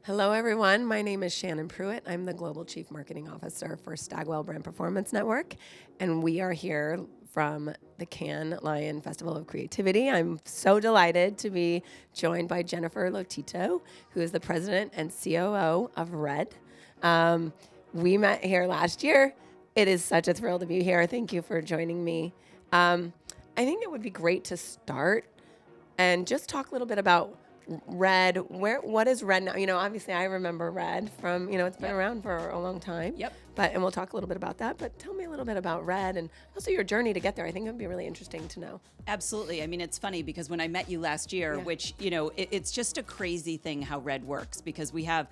Hello, everyone. My name is Shannon Pruitt. I'm the Global Chief Marketing Officer for Stagwell Brand Performance Network, and we are here from the Cannes Lion Festival of Creativity. I'm so delighted to be joined by Jennifer Lotito, who is the president and COO of Red. We met here last year. It is such a thrill to be here. Thank you for joining me. I think it would be great to start and just talk a little bit about Red. What is Red now? Obviously I remember Red from, it's been around for a long time. Yep. And we'll talk a little bit about that, but tell me a little bit about Red and also your journey to get there. I think it would be really interesting to know. Absolutely. I mean, it's funny because when I met you last year, which, it's just a crazy thing how Red works because we have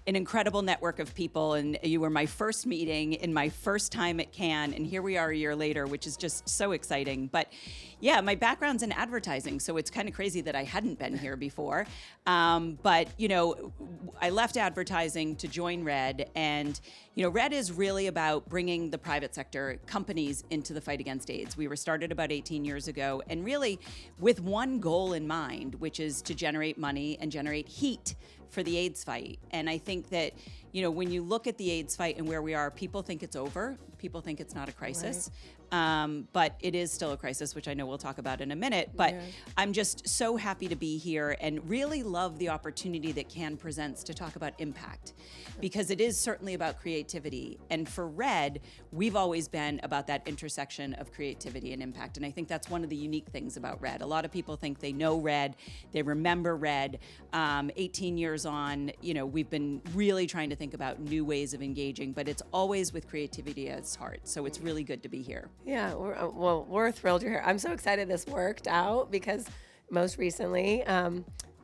an incredible network of people and you were my first meeting in my first time at Cannes and here we are a year later, which is just so exciting. But yeah, my background's in advertising, so it's kind of crazy that I hadn't been here before. But I left advertising to join Red and, Red is really about bringing the private sector companies into the fight against AIDS. We were started about 18 years ago and really with one goal in mind, which is to generate money and generate heat for the AIDS fight. And I think that, when you look at the AIDS fight and where we are, people think it's over. People think it's not a crisis. Right. But it is still a crisis, which I know we'll talk about in a minute. But I'm just so happy to be here and really love the opportunity that Cannes presents to talk about impact because it is certainly about creativity. And for Red, we've always been about that intersection of creativity and impact. And I think that's one of the unique things about Red. A lot of people think they know Red, they remember Red. 18 years on, we've been really trying to think about new ways of engaging, but it's always with creativity at its heart. So it's really good to be here. Yeah, we're thrilled you're here. I'm so excited this worked out because most recently,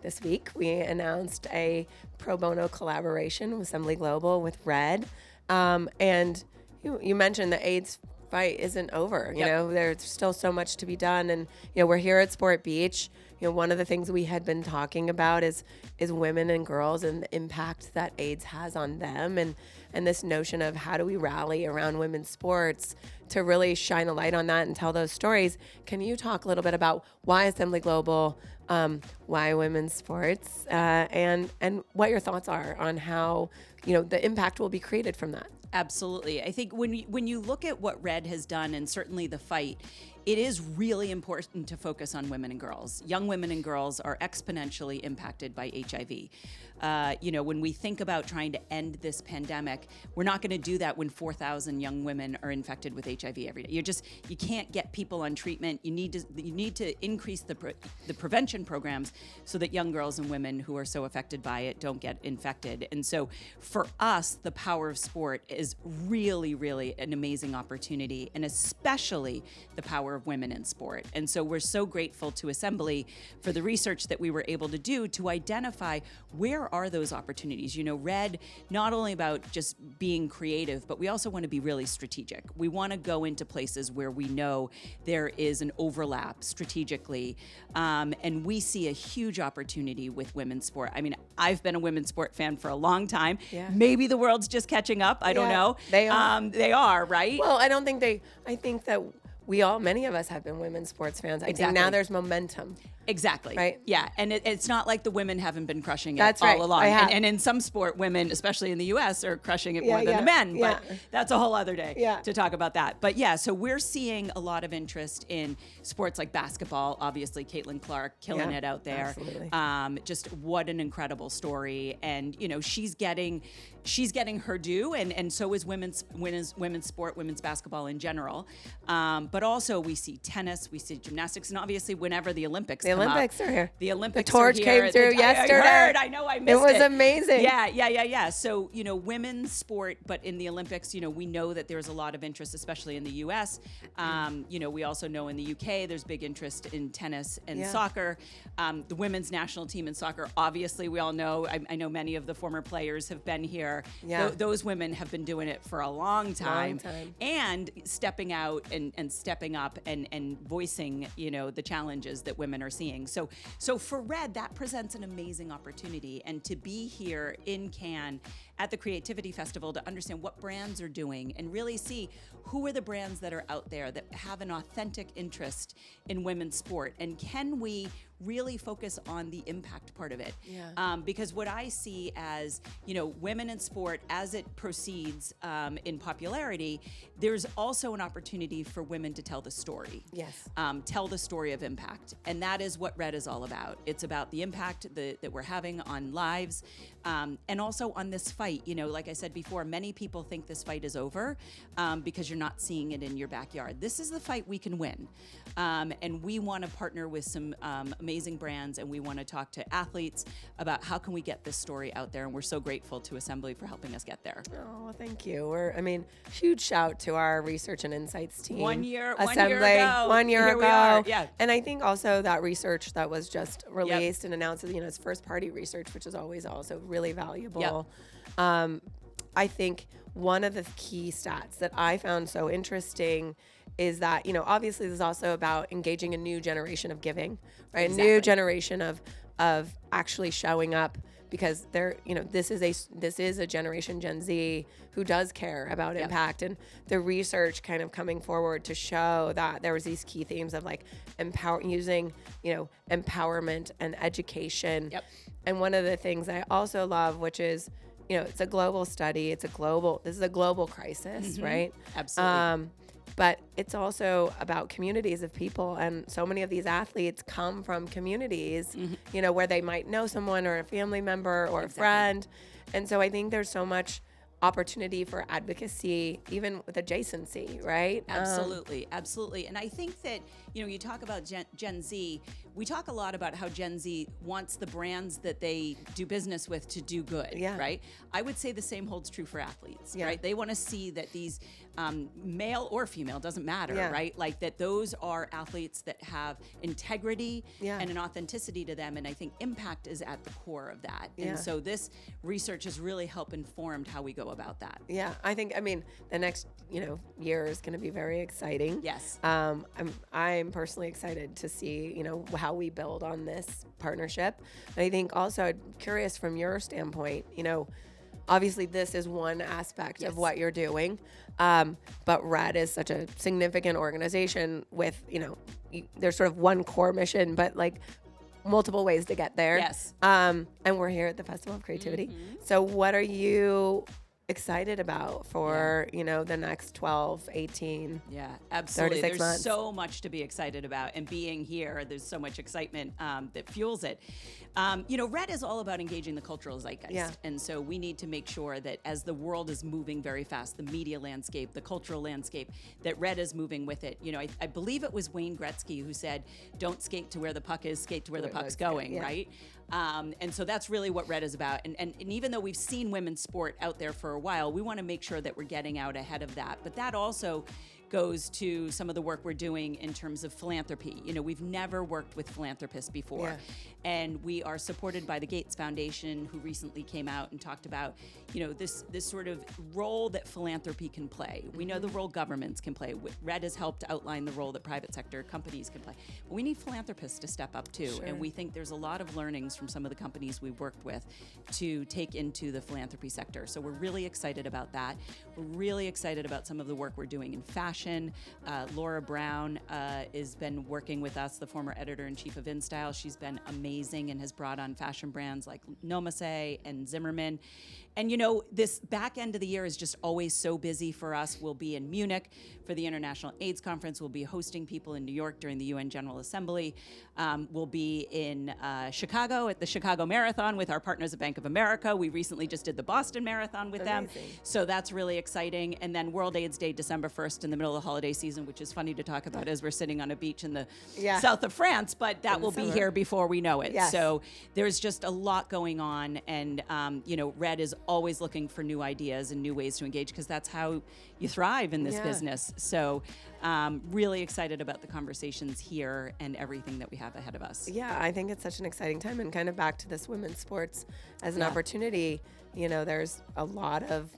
this week, we announced a pro bono collaboration with Assembly Global with Red. And you mentioned the AIDS fight isn't over. There's still so much to be done. And, we're here at Sport Beach. One of the things we had been talking about is women and girls and the impact that AIDS has on them and this notion of how do we rally around women's sports to really shine a light on that and tell those stories. Can you talk a little bit about why Assembly Global, why women's sports, and what your thoughts are on how, the impact will be created from that? Absolutely. I think when you look at what Red has done and certainly the fight, it is really important to focus on women and girls. Young women and girls are exponentially impacted by HIV. When we think about trying to end this pandemic, we're not going to do that when 4,000 young women are infected with HIV every day. You can't get people on treatment. You need to increase the prevention programs so that young girls and women who are so affected by it don't get infected. And so for us, the power of sport is really, really an amazing opportunity, and especially the power of women in sport. And so we're so grateful to Assembly for the research that we were able to do to identify where are those opportunities. Red, not only about just being creative, but we also want to be really strategic. We want to go into places where we know there is an overlap strategically. And we see a huge opportunity with women's sport. I mean, I've been a women's sport fan for a long time. Yeah. Maybe the world's just catching up. I don't know. They are. They are, right? Well, I think that many of us have been women's sports fans. I think now there's momentum. Exactly. Right? Yeah. And it's not like the women haven't been crushing it That's all right. along. And in some sport, women, especially in the U.S., are crushing it more than the men. But that's a whole other day to talk about that. But yeah, so we're seeing a lot of interest in sports like basketball. Obviously, Caitlin Clark killing it out there. Absolutely. Just what an incredible story. And, she's getting her due. And so is women's sport, women's basketball in general. But also we see tennis, we see gymnastics, and obviously whenever the Olympics are here. The Olympics the torch are here. came through yesterday. I know, I missed it. It was amazing. Yeah. So, women's sport, but in the Olympics, we know that there's a lot of interest, especially in the U.S. We also know in the UK, there's big interest in tennis and soccer. The women's national team in soccer, obviously, we all know, I know many of the former players have been here. Yeah. Those women have been doing it for a long time. And stepping out and stepping up and voicing, the challenges that women are seeing. So for Red, that presents an amazing opportunity. And to be here in Cannes at the Creativity Festival to understand what brands are doing and really see who are the brands that are out there that have an authentic interest in women's sport, and can we really focus on the impact part of it. Because what I see as, women in sport, as it proceeds in popularity, there's also an opportunity for women to tell the story. Yes. Tell the story of impact. And that is what Red is all about. It's about the impact that we're having on lives, and also on this fight. Like I said before, many people think this fight is over because you're not seeing it in your backyard. This is the fight we can win. And we want to partner with some amazing brands, and we want to talk to athletes about how can we get this story out there. And we're so grateful to Assembly for helping us get there. Oh, thank you. Huge shout to our research and insights team. One year ago. Here we are. Yeah. And I think also that research that was just released and announced, it's first party research, which is always also really valuable. I think one of the key stats that I found so interesting is that, obviously this is also about engaging a new generation of giving, right? Exactly. A new generation of actually showing up, because this is a generation, Gen Z, who does care about impact, and the research kind of coming forward to show that there was these key themes of using empowerment and education. And one of the things I also love, which is, it's a global study, this is a global crisis, right? Absolutely. But it's also about communities of people, and so many of these athletes come from communities, where they might know someone or a family member or a friend. And so I think there's so much opportunity for advocacy, even with adjacency, right? Absolutely. And I think that, you talk about Gen Z, we talk a lot about how Gen Z wants the brands that they do business with to do good, right? I would say the same holds true for athletes, right? They want to see that these male or female, doesn't matter, right? Like that those are athletes that have integrity and an authenticity to them. And I think impact is at the core of that. And so this research has really helped informed how we go about that. Yeah, I think, the next, year is going to be very exciting. Yes. I'm personally excited to see, how we build on this partnership. And I think also, I'm curious from your standpoint, obviously this is one aspect of what you're doing, but Red is such a significant organization with, there's sort of one core mission, but multiple ways to get there. Yes. And we're here at the Festival of Creativity. So what are you excited about for the next 12, 18, absolutely. 36 there's months? So much to be excited about, and being here, there's so much excitement that fuels it. Red is all about engaging the cultural zeitgeist, and so we need to make sure that as the world is moving very fast, the media landscape, the cultural landscape, that Red is moving with it. I believe it was Wayne Gretzky who said, "Don't skate to where the puck is, skate to where the puck's going," right? And so that's really what Red is about. And even though we've seen women's sport out there for a while, we want to make sure that we're getting out ahead of that. But that also goes to some of the work we're doing in terms of philanthropy. We've never worked with philanthropists before. And we are supported by the Gates Foundation, who recently came out and talked about, this sort of role that philanthropy can play. We know the role governments can play. Red has helped outline the role that private sector companies can play. But we need philanthropists to step up too. And we think there's a lot of learnings from some of the companies we've worked with to take into the philanthropy sector. So we're really excited about that. We're really excited about some of the work we're doing in fashion. Laura Brown has been working with us, the former editor-in-chief of InStyle. She's been amazing and has brought on fashion brands like Nomase and Zimmerman. And this back end of the year is just always so busy for us. We'll be in Munich for the International AIDS Conference. We'll be hosting people in New York during the UN General Assembly. We'll be in Chicago at the Chicago Marathon with our partners at Bank of America. We recently just did the Boston Marathon with them. So that's really exciting. And then World AIDS Day, December 1st, in the middle of the holiday season, which is funny to talk about as we're sitting on a beach in the south of France, but that will be here before we know it. So there's just a lot going on. And, Red is always looking for new ideas and new ways to engage, because that's how you thrive in this business. So really excited about the conversations here and everything that we have ahead of us. Yeah, I think it's such an exciting time, and kind of back to this women's sports as an opportunity. There's a lot of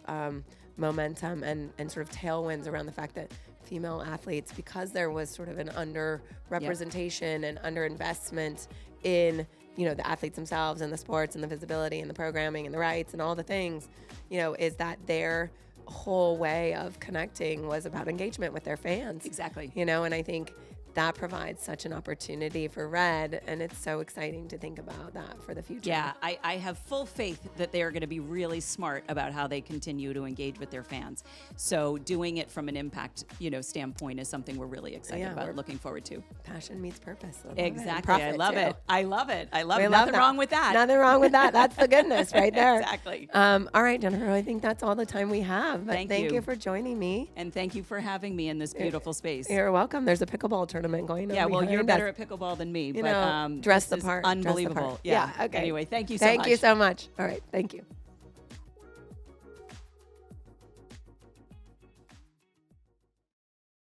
momentum and sort of tailwinds around the fact that female athletes, because there was sort of an underrepresentation and underinvestment in the athletes themselves and the sports and the visibility and the programming and the rights and all the things, is that their whole way of connecting was about engagement with their fans. Exactly. And I think that provides such an opportunity for Red, and it's so exciting to think about that for the future. Yeah, I have full faith that they are going to be really smart about how they continue to engage with their fans. So doing it from an impact, standpoint is something we're really excited about, looking forward to. Passion meets purpose. Exactly. I love it. I love it. Nothing wrong with that. Nothing wrong with that. That's the goodness right there. Exactly. All right, Jennifer, I think that's all the time we have. But thank you for joining me. And thank you for having me in this beautiful space. You're welcome. There's a pickleball tournament going on. Yeah, well, you're better at pickleball than me, but dress the part. Unbelievable. Yeah. Okay. Anyway, thank you so much. Thank you so much. All right. Thank you.